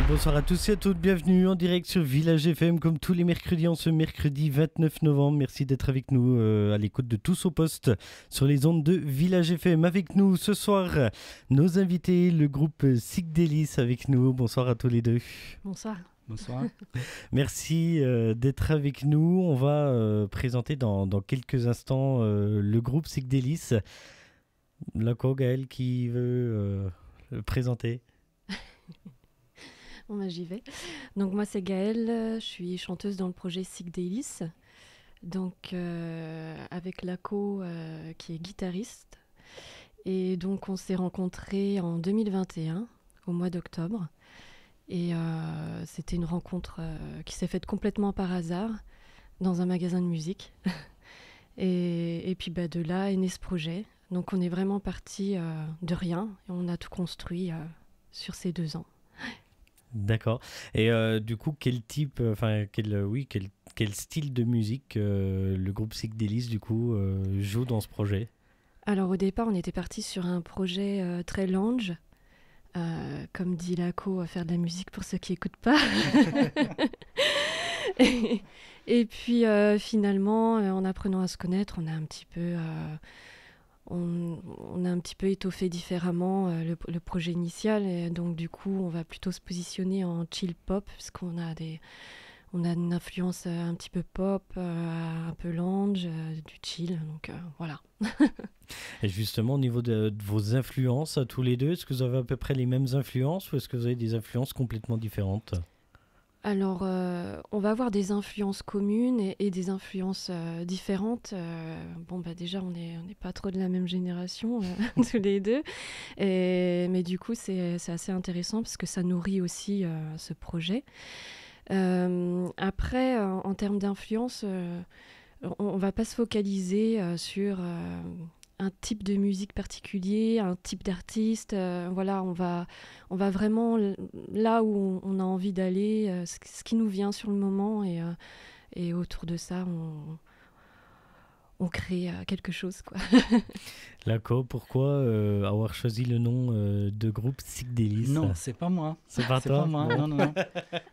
Bonsoir à tous et à toutes, bienvenue en direct sur Village FM comme tous les mercredis en ce mercredi 29 novembre. Merci d'être avec nous à l'écoute de Tous au Poste sur les ondes de Village FM. Avec nous ce soir, nos invités, le groupe Psychdélis avec nous. Bonsoir à tous les deux. Bonsoir. Bonsoir. Merci d'être avec nous. On va présenter dans quelques instants le groupe Psychdélis. D'accord, Gaël, qui veut le présenter? Bon, bah, j'y vais. Donc moi c'est Gaëlle, je suis chanteuse dans le projet Psychdélis. Donc avec Laco qui est guitariste. Et donc on s'est rencontrés en 2021, au mois d'octobre. Et c'était une rencontre qui s'est faite complètement par hasard dans un magasin de musique. et puis bah, de là est né ce projet. Donc on est vraiment parti de rien et on a tout construit sur ces 2 ans. D'accord. Et du coup, quel type, quel style de musique le groupe Psychdélis du coup joue dans ce projet? Alors au départ, on était parti sur un projet très lounge, comme dit Laco, à faire de la musique pour ceux qui n'écoutent pas. et puis finalement, en apprenant à se connaître, on a un petit peu... On a un petit peu étoffé différemment le projet initial et donc du coup on va plutôt se positionner en chill pop parce qu'on a une influence un petit peu pop, un peu lounge, du chill, donc voilà. Et justement au niveau de vos influences tous les deux, est-ce que vous avez à peu près les mêmes influences ou est-ce que vous avez des influences complètement différentes? Alors, on va avoir des influences communes et des influences différentes. Bon, bah déjà, on n'est pas trop de la même génération, tous les deux. Mais du coup, c'est assez intéressant parce que ça nourrit aussi ce projet. Après, en termes d'influence, on ne va pas se focaliser sur un type de musique particulier, un type d'artiste. Voilà, on va vraiment là où on a envie d'aller, ce qui nous vient sur le moment, et autour de ça, on crée quelque chose, quoi. D'accord. Pourquoi avoir choisi le nom de groupe Psychdélis? Non, c'est pas moi. C'est pas C'est toi? pas moi. Bon.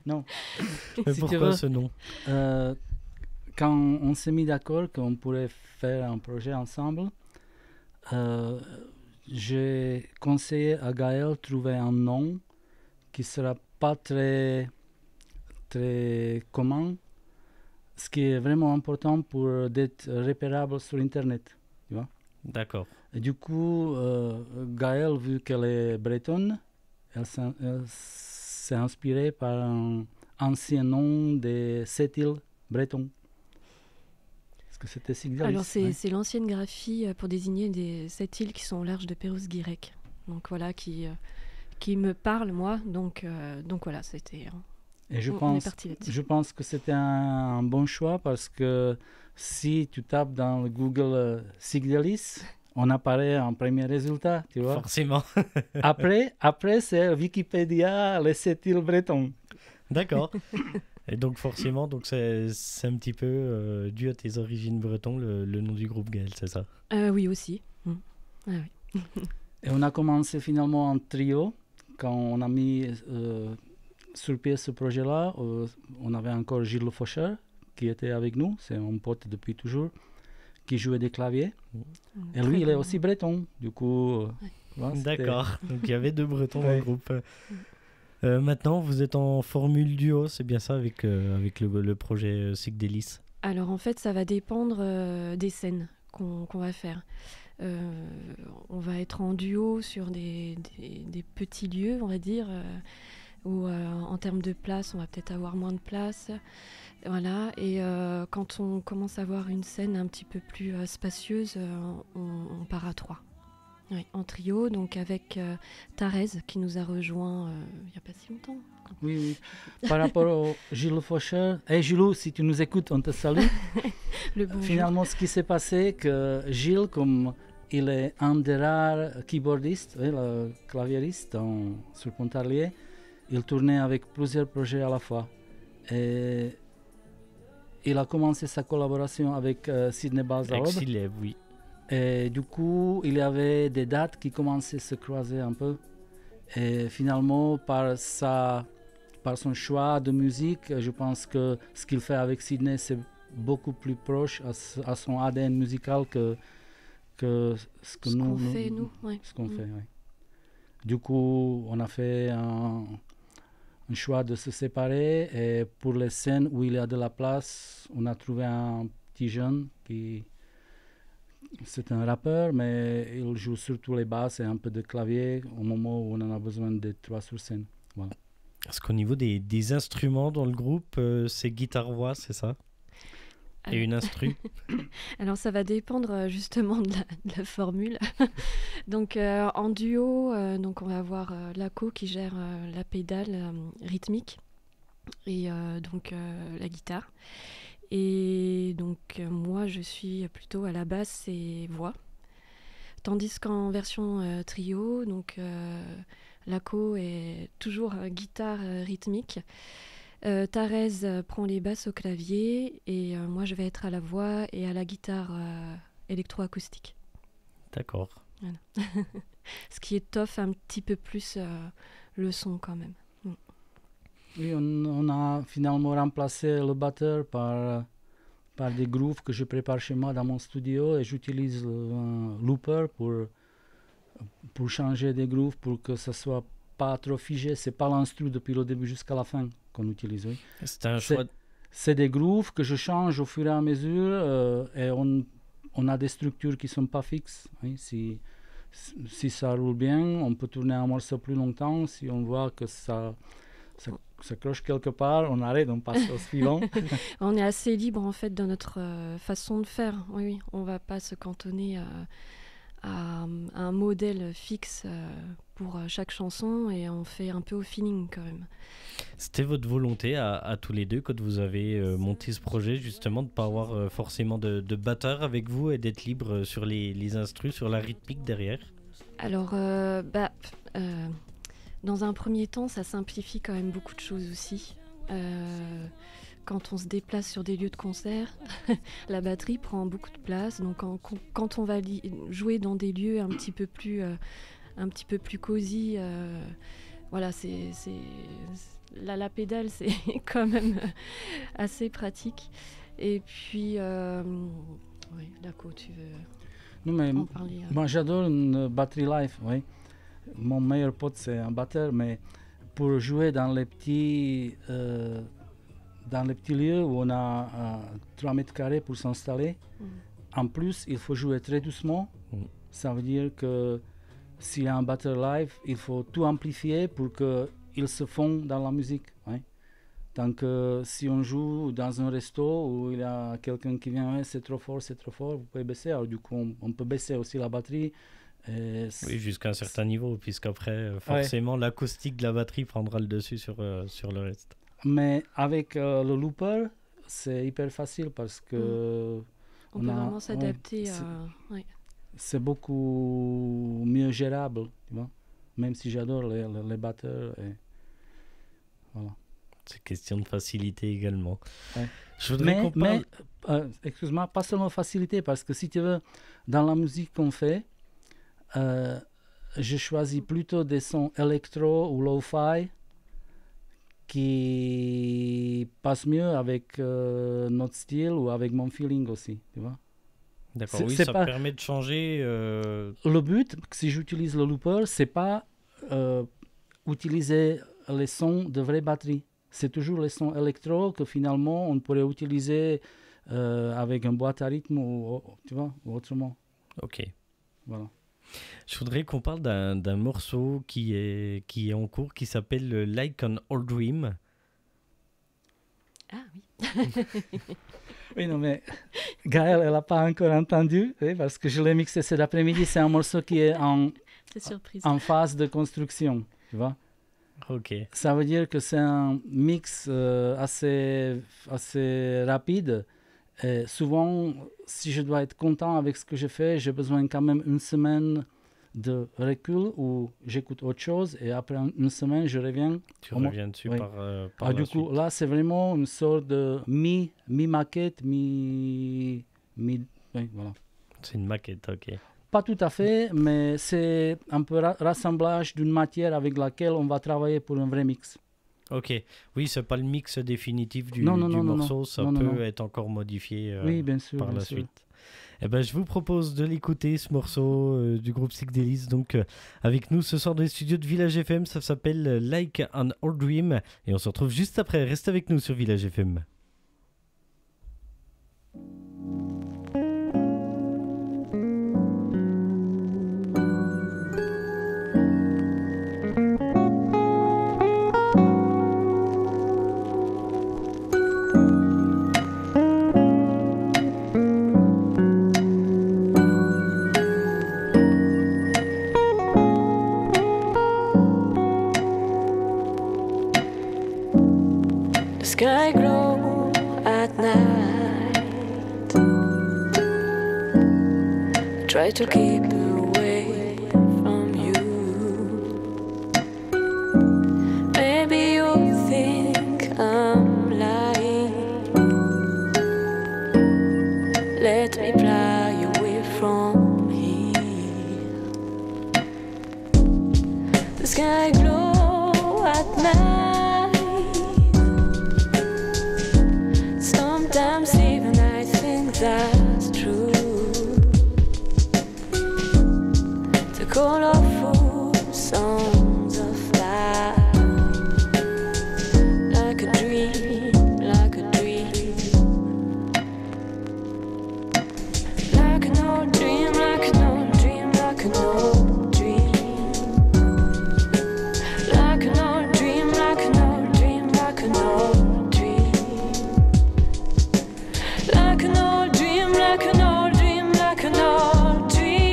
Non. Mais Si tu pourquoi veux, ce nom? quand on s'est mis d'accord qu'on pourrait faire un projet ensemble, j'ai conseillé à Gaël de trouver un nom qui ne sera pas très commun, ce qui est vraiment important pour être repérable sur Internet. Tu vois? D'accord. Et du coup, Gaël, vu qu'elle est bretonne, elle s'est inspirée par un ancien nom de cette île breton. Est-ce que c'était Psychdélis? Alors, c'est l'ancienne graphie pour désigner 7 îles qui sont au large de Pérouse-Guirec. Donc voilà, qui me parle, moi. Donc voilà, c'était... Et je on est parti là-dessus. Je pense que c'était un bon choix parce que si tu tapes dans le Google Psychdélis, on apparaît en premier résultat, tu vois. Forcément. Après c'est Wikipédia, les 7 îles bretonnes. D'accord. Et donc forcément, c'est un petit peu dû à tes origines bretonnes, le nom du groupe, Gaël, c'est ça? Oui, aussi. Ah, oui. Et on a commencé finalement en trio. Quand on a mis sur pied ce projet-là, on avait encore Gilles Faucher qui était avec nous, c'est un pote depuis toujours, qui jouait des claviers. Et lui, il est aussi breton. Du coup, voilà, d'accord. Donc il y avait 2 bretons dans le groupe. Maintenant, vous êtes en formule duo, c'est bien ça, avec le projet Psychdélis? Alors en fait, ça va dépendre des scènes qu'on va faire. On va être en duo sur des petits lieux, on va dire, où en termes de place, on va peut-être avoir moins de place. Voilà. Et quand on commence à avoir une scène un petit peu plus spacieuse, on part à 3. Oui, en trio, donc avec Thérèse qui nous a rejoint il n'y a pas si longtemps. Oui. Par rapport au Gilles Faucher, Gilles, si tu nous écoutes, on te salue. Finalement, ce qui s'est passé, que Gilles, comme il est un des rares keyboardistes, le claviériste sur Pontarlier, il tournait avec plusieurs projets à la fois. Et il a commencé sa collaboration avec Sidney Balzarob. Exilé, oui. Et du coup, il y avait des dates qui commençaient à se croiser un peu. Et finalement, par sa par son choix de musique, je pense que ce qu'il fait avec Sydney, c'est beaucoup plus proche à son ADN musical que ce qu'on fait, nous. Ouais. Ce qu'on fait, ouais. Du coup, on a fait un choix de se séparer et pour les scènes où il y a de la place, on a trouvé un petit jeune qui... C'est un rappeur, mais il joue surtout les basses et un peu de clavier au moment où on en a besoin de 3 sur scène. Voilà. Est-ce qu'au niveau des instruments dans le groupe, c'est guitare-voix, c'est ça? Et une instru? Alors ça va dépendre justement de la formule. Donc en duo, donc on va avoir Laco qui gère la pédale rythmique et donc la guitare. Et donc moi je suis plutôt à la basse et voix. Tandis qu'en version trio, donc Laco est toujours guitare rythmique. Thérèse prend les basses au clavier et moi je vais être à la voix et à la guitare électroacoustique. D'accord. Voilà. Ce qui étoffe un petit peu plus le son quand même. Oui, on a finalement remplacé le batteur par des grooves que je prépare chez moi dans mon studio et j'utilise un looper pour changer des grooves pour que ça soit pas trop figé. C'est pas l'instru depuis le début jusqu'à la fin qu'on utilise. Oui. C'est un choix. C'est des grooves que je change au fur et à mesure et on a des structures qui sont pas fixes. Oui. Si ça roule bien, on peut tourner un morceau plus longtemps. Si on voit que ça cloche quelque part, on arrête, on passe au suivant. On est assez libre en fait dans notre façon de faire. Oui, on ne va pas se cantonner à un modèle fixe pour chaque chanson et on fait un peu au feeling quand même. C'était votre volonté à tous les deux quand vous avez monté ce projet justement de ne pas avoir forcément de batteur avec vous et d'être libre sur les instrus, sur la rythmique derrière? Alors, dans un premier temps, ça simplifie quand même beaucoup de choses aussi. Quand on se déplace sur des lieux de concert, la batterie prend beaucoup de place. Donc quand on va jouer dans des lieux un petit peu plus cosy, voilà, la pédale, c'est quand même assez pratique. Et puis, oui, Laco, tu veux en parler? Moi, j'adore une batterie live, oui. Mon meilleur pote, c'est un batteur, mais pour jouer dans les petits lieux où on a 3 mètres carrés pour s'installer, en plus, il faut jouer très doucement. Ça veut dire que s'il y a un batteur live, il faut tout amplifier pour qu'il se fonde dans la musique. Ouais. Donc, si on joue dans un resto où il y a quelqu'un qui vient, c'est trop fort, vous pouvez baisser. Alors, du coup, on peut baisser aussi la batterie. Oui, jusqu'à un certain niveau, puisqu'après, forcément, l'acoustique de la batterie prendra le dessus sur le reste. Mais avec le looper, c'est hyper facile parce que... On peut vraiment s'adapter c'est beaucoup mieux gérable, tu vois, même si j'adore les batteurs. Et... Voilà. C'est question de facilité également. Ouais. Je voudrais qu'on parle... excuse-moi, pas seulement facilité, parce que si tu veux, dans la musique qu'on fait, je choisis plutôt des sons électro ou lo-fi qui passent mieux avec notre style ou avec mon feeling aussi, tu vois. D'accord, oui, ça permet de changer... Le but, si j'utilise le looper, c'est pas utiliser les sons de vraie batterie. C'est toujours les sons électro que finalement on pourrait utiliser avec une boîte à rythme ou, tu vois, ou autrement. Ok. Voilà. Je voudrais qu'on parle d'un morceau qui est en cours, qui s'appelle Like an Old Dream. Ah oui. Oui, non, mais Gaëlle, elle n'a pas encore entendu, oui, parce que je l'ai mixé cet après-midi. C'est un morceau qui est en phase de construction, tu vois. Ok. Ça veut dire que c'est un mix assez rapide. Et souvent, si je dois être content avec ce que je fais, j'ai besoin quand même une semaine de recul où j'écoute autre chose et après une semaine, je reviens. Tu reviens dessus par la du coup, là, c'est vraiment une sorte de mi-maquette, oui, voilà. C'est une maquette, ok. Pas tout à fait, mais c'est un peu rassemblage d'une matière avec laquelle on va travailler pour un vrai mix. Ok, oui, c'est pas le mix définitif du morceau, ça peut être encore modifié bien sûr, par bien la sûr. suite. Eh ben, je vous propose de l'écouter, ce morceau du groupe Psychedélis. Donc, avec nous ce soir dans les studios de Village FM, ça s'appelle Like an Old Dream. Et on se retrouve juste après. Reste avec nous sur Village FM. Sky glow at night. Try to keep away from you. Maybe you think I'm lying. Let me fly away from here. The sky glow at night. Sometimes even I think that's true. The colorful songs of life, like a dream, like a dream, like an old dream, like an old dream, like an old dream, like an old dream, like an old dream, like an old. Like an old dream, like an old dream, like an old dream.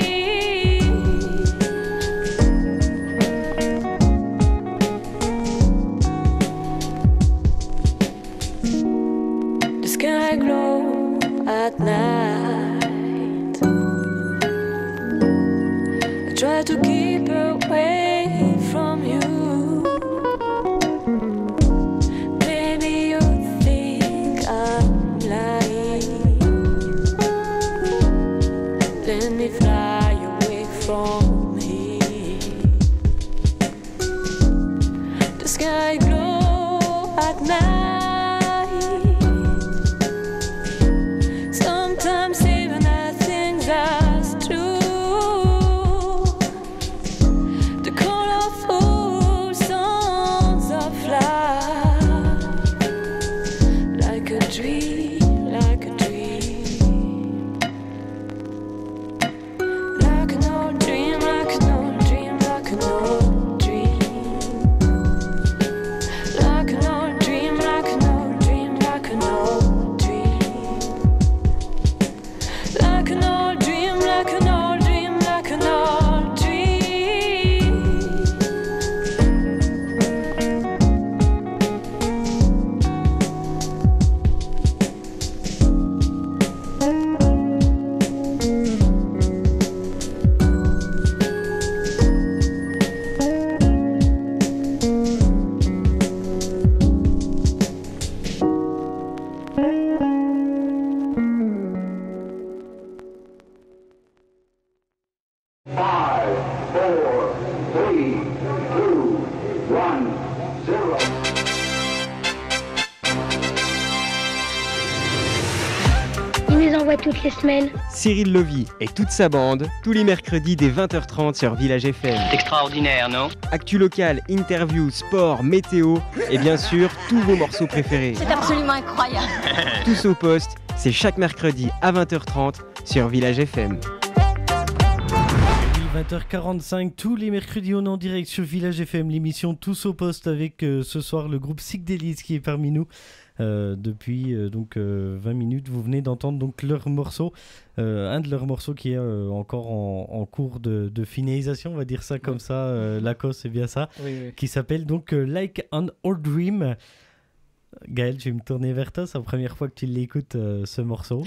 The sky glow at night. I try to keep away from you. Maybe you think I'm lying. Let me fly away from here. The sky glow at night. Sometimes even I think that's true. The colorful songs of life, like a dream, like a dream. Like an old dream, like an old dream, like an old dream. Like an old dream, like an old dream, like an old dream. Like an old dream, like an old dream, like an old dream. Five, four, three, two, one, zero. Il nous envoie toutes les semaines. Cyril Lovy et toute sa bande, tous les mercredis dès 20h30 sur Village FM. Extraordinaire, non? Actu locale, interview, sport, météo et bien sûr tous vos morceaux préférés. C'est absolument incroyable. Tous au poste, c'est chaque mercredi à 20h30 sur Village FM. 20h45, tous les mercredis on est en direct sur Village FM, l'émission Tous au poste avec ce soir le groupe Psychedélis qui est parmi nous depuis 20 minutes. Vous venez d'entendre donc leur morceau, un de leurs morceaux qui est encore en cours de finalisation, on va dire ça comme ça, Laco c'est bien ça, Oui. qui s'appelle donc Like an Old Dream. Gaël, je vais me tourner vers toi, c'est la première fois que tu l'écoutes ce morceau.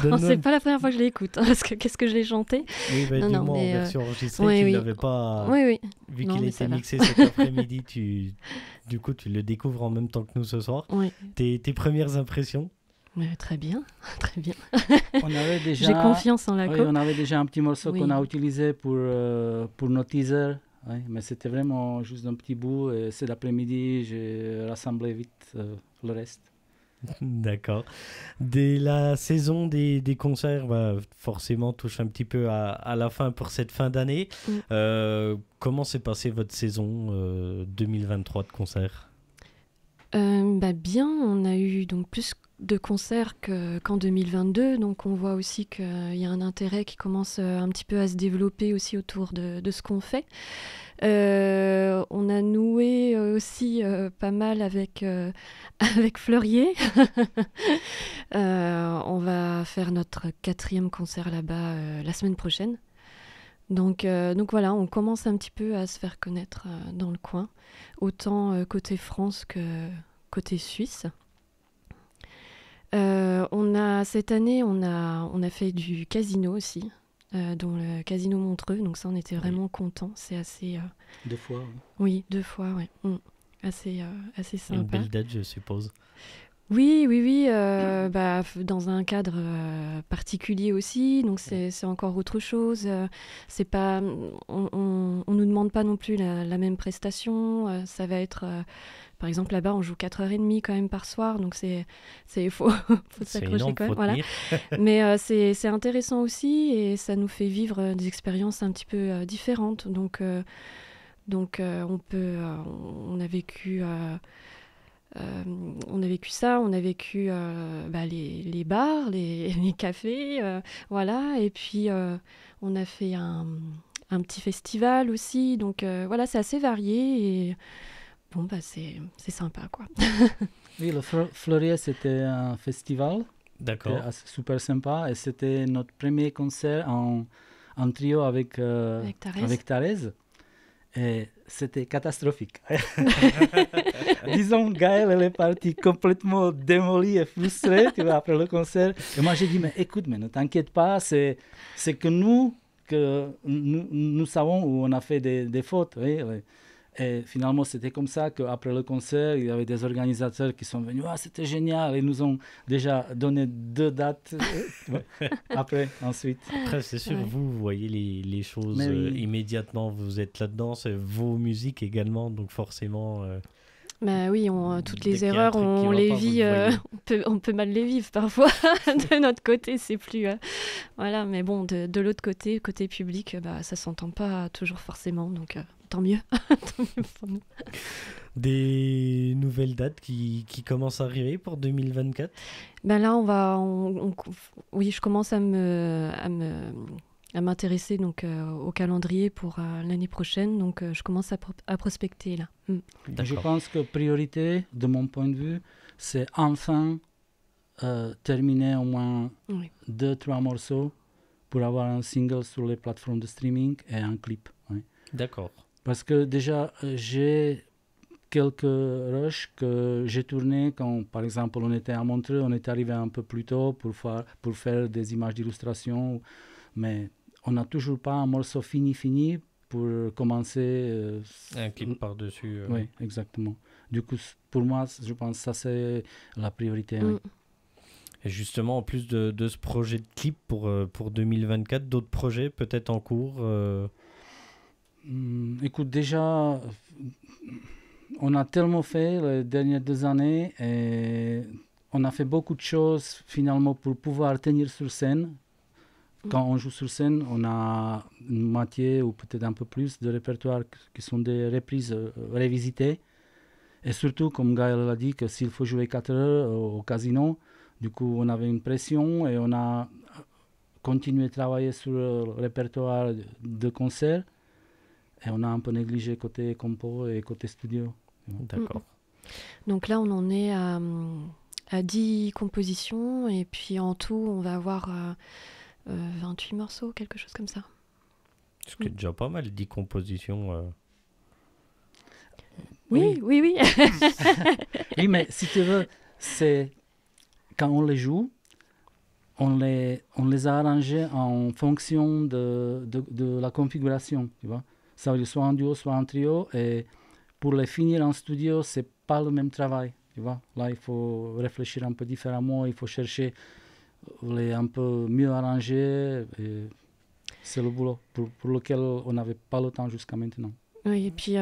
Non, c'est pas la première fois que je l'écoute, hein, parce que qu'est-ce que je l'ai chanté. Oui, bah, dis-moi en version enregistrée, tu ne l'avais pas... Oui. Vu Non, qu'il a mais été ça va. mixé cet après-midi, tu le découvres en même temps que nous ce soir. Oui. Tes premières impressions? Très bien, très bien. On avait déjà... J'ai confiance en Laco. Oui, on avait déjà un petit morceau Oui. qu'on a utilisé pour nos teasers ouais, mais c'était vraiment juste un petit bout. Et cet après-midi, j'ai rassemblé vite le reste. D'accord. Dès la saison des concerts, forcément, touche un petit peu à la fin pour cette fin d'année. Comment s'est passée votre saison 2023 de concerts? Bien, on a eu donc plus de concerts qu'en 2022, donc on voit aussi qu'il y a un intérêt qui commence un petit peu à se développer aussi autour de ce qu'on fait. On a noué aussi pas mal avec Fleurier. On va faire notre 4e concert là-bas la semaine prochaine. Donc voilà, on commence un petit peu à se faire connaître dans le coin, autant côté France que côté Suisse. Cette année, on a fait du casino aussi, dont le Casino Montreux, donc ça on était vraiment contents. C'est assez... 2 fois. Oui, 2 fois, oui. Assez sympa. Une belle date, je suppose. Oui, dans un cadre particulier aussi, donc c'est encore autre chose. C'est pas, on nous demande pas non plus la même prestation. Ça va être, par exemple là-bas, on joue 4h30 quand même par soir, donc faut s'accrocher quand même. Voilà. Mais c'est intéressant aussi et ça nous fait vivre des expériences un petit peu différentes. Donc on a vécu. On a vécu ça, on a vécu les bars, les cafés, voilà. Et puis on a fait un petit festival aussi, donc voilà, c'est assez varié et bon c'est sympa quoi. Oui, le Fleurier c'était un festival, d'accord, super sympa et c'était notre premier concert en trio avec Thérèse. Et c'était catastrophique. Disons, Gaëlle, elle est partie complètement démolie et frustrée, tu vois, après le concert. Et moi, j'ai dit, mais écoute, mais ne t'inquiète pas, c'est que nous savons où on a fait des fautes. Oui. Et finalement, c'était comme ça qu'après le concert, il y avait des organisateurs qui sont venus. Ah, c'était génial. Ils nous ont déjà donné 2 dates après, ensuite. Après, c'est sûr, vous voyez les choses immédiatement. Vous êtes là-dedans, c'est vos musiques également, donc forcément... oui, toutes les erreurs, on les vit, on peut mal les vivre parfois. De notre côté, c'est plus... voilà, mais bon, de l'autre côté public, ça s'entend pas toujours forcément, donc tant mieux. Tant mieux pour nous. Des nouvelles dates qui commencent à arriver pour 2024? Là, oui, je commence à m'intéresser donc au calendrier pour l'année prochaine, donc je commence à prospecter là. Je pense que priorité, de mon point de vue, c'est enfin terminer au moins 2-3 morceaux pour avoir un single sur les plateformes de streaming et un clip. Oui. D'accord. Parce que déjà, j'ai quelques rushs que j'ai tournés quand, par exemple, on était à Montreux, on est arrivé un peu plus tôt pour faire des images d'illustration, mais on n'a toujours pas un morceau fini pour commencer... un clip par-dessus. Oui, exactement. Du coup, pour moi, je pense que ça, c'est la priorité. Oui. Et justement, en plus de ce projet de clip pour 2024, d'autres projets peut-être en cours Écoute, déjà, on a tellement fait les dernières 2 années et on a fait beaucoup de choses finalement pour pouvoir tenir sur scène. Quand on joue sur scène, on a une moitié ou peut-être un peu plus de répertoires qui sont des reprises révisitées. Et surtout, comme Gaëlle l'a dit, que s'il faut jouer 4 heures au casino, du coup, on avait une pression et on a continué à travailler sur le répertoire de concert. Et on a un peu négligé côté compo et côté studio. D'accord. Donc là, on en est à 10 compositions et puis en tout, on va avoir 28 morceaux, quelque chose comme ça. Ce qui est déjà pas mal, 10 compositions. Oui. Oui, mais si tu veux, c'est quand on les joue, on les a arrangés en fonction de la configuration, tu vois. Ça veut dire soit en duo, soit en trio, et pour les finir en studio, c'est pas le même travail, tu vois. Là, il faut réfléchir un peu différemment, il faut chercher les un peu mieux arrangés, et c'est le boulot pour lequel on n'avait pas le temps jusqu'à maintenant. Oui, et puis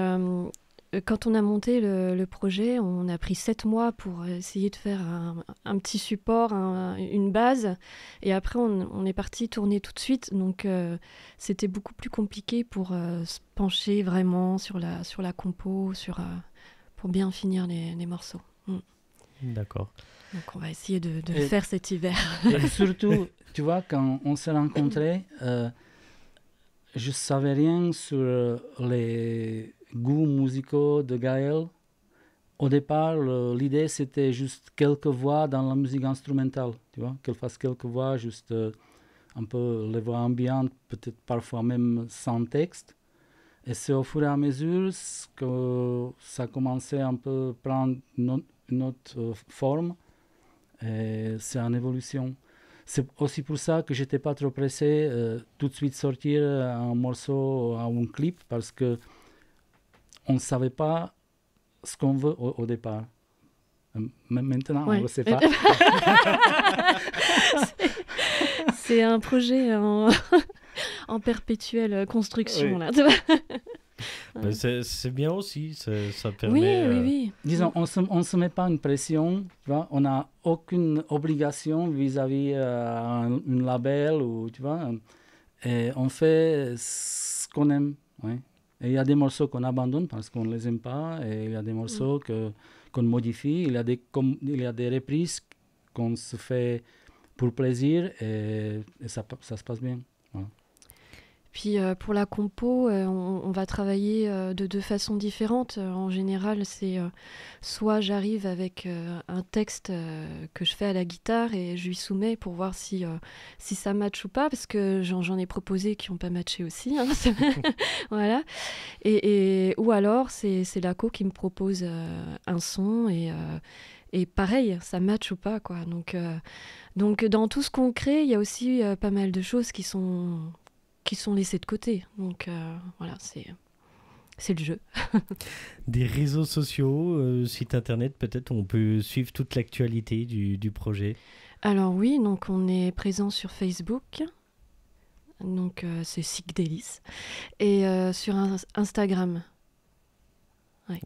quand on a monté le projet, on a pris 7 mois pour essayer de faire un petit support, une base. Et après, on est parti tourner tout de suite. Donc, c'était beaucoup plus compliqué pour se pencher vraiment sur la compo, pour bien finir les morceaux. D'accord. Donc, on va essayer de le faire cet hiver. Et surtout, tu vois, quand on s'est rencontrés, je ne savais rien sur les goûts musicaux de Gaël. Au départ, l'idée, c'était juste quelques voix dans la musique instrumentale, tu vois, qu'elle fasse quelques voix, juste un peu les voix ambiantes, peut-être parfois même sans texte. Et c'est au fur et à mesure que ça commençait un peu à prendre une autre forme. Et c'est en évolution. C'est aussi pour ça que je n'étais pas trop pressé tout de suite sortir un morceau ou un clip, parce que on ne savait pas ce qu'on veut au départ. Maintenant, on ne le sait pas. C'est un projet en perpétuelle construction. Là, tu vois. Ben, c'est bien aussi, ça permet... Oui. Disons, on ne se met pas une pression, tu vois, on n'a aucune obligation vis-à-vis un label, ou, tu vois, et on fait ce qu'on aime. Ouais. Et il y a des morceaux qu'on abandonne parce qu'on ne les aime pas, et il y a des morceaux qu'on modifie, il y a des reprises qu'on se fait pour plaisir, et ça se passe bien. Voilà. Puis pour la compo, on va travailler de deux façons différentes. En général, c'est soit j'arrive avec un texte que je fais à la guitare et je lui soumets pour voir si ça matche ou pas, parce que j'en ai proposé qui n'ont pas matché aussi. Hein. Voilà. Ou alors, c'est Laco qui me propose un son et pareil, ça matche ou pas, quoi. Donc dans tout ce qu'on crée, il y a aussi pas mal de choses qui sont laissés de côté. Donc voilà, c'est le jeu. Des réseaux sociaux, site internet, peut-être on peut suivre toute l'actualité du projet. Alors oui, donc on est présent sur Facebook. Donc c'est Sick Délice. Et sur Instagram. Ouais.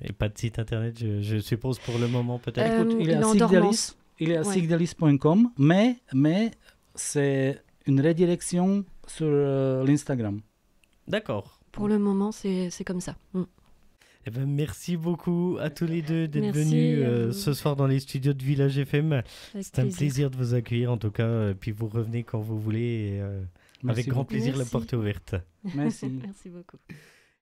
Et pas de site internet, je suppose, pour le moment, peut-être. Écoute, il est en à dormance. Il est à sickdelis.com, mais c'est une redirection sur l'Instagram. D'accord. Pour le moment, c'est comme ça. Eh ben, merci beaucoup à tous les deux d'être Merci venus ce soir dans les studios de Village FM. C'est un plaisir de vous accueillir, en tout cas. Puis vous revenez quand vous voulez. Et, avec grand plaisir, la porte est ouverte. Merci. Merci beaucoup.